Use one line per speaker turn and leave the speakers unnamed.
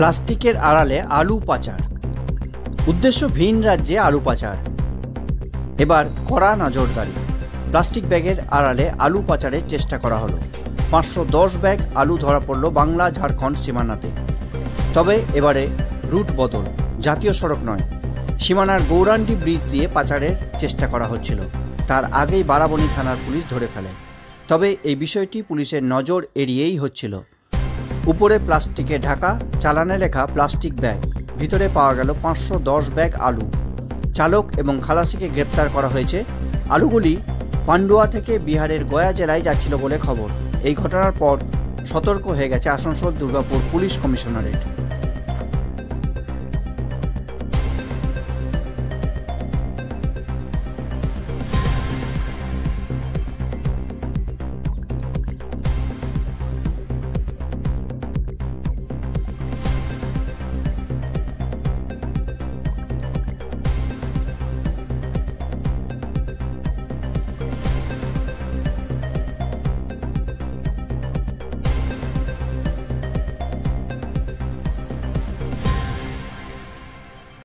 প্লাস্টিকের আড়ালে আলু পাচার, উদ্দেশ্য ভিন রাজ্যে আলু পাচার। এবার কড়া নজরদারি। প্লাস্টিক ব্যাগের আড়ালে আলু পাচারের চেষ্টা করা হলো। 510 ব্যাগ আলু ধরা পড়ল বাংলা ঝাড়খণ্ড সীমানাতে। তবে এবারে রুট বদল, জাতীয় সড়ক নয়, সীমানার গৌরাণ্ডি ব্রিজ দিয়ে পাচারের চেষ্টা করা হচ্ছিল। তার আগেই বারাবণী থানার পুলিশ ধরে ফেলে। তবে এই বিষয়টি পুলিশের নজর এড়িয়েই হচ্ছিল। উপরে প্লাস্টিকে ঢাকা, চালানে লেখা প্লাস্টিক ব্যাগ, ভিতরে পাওয়া গেল 510 ব্যাগ আলু। চালক এবং খালাসিকে গ্রেপ্তার করা হয়েছে। আলুগুলি পান্ডুয়া থেকে বিহারের গয়া জেলায় যাচ্ছিল বলে খবর। এই ঘটনার পর সতর্ক হয়ে গেছে আসানসোল দুর্গাপুর পুলিশ কমিশনারেট।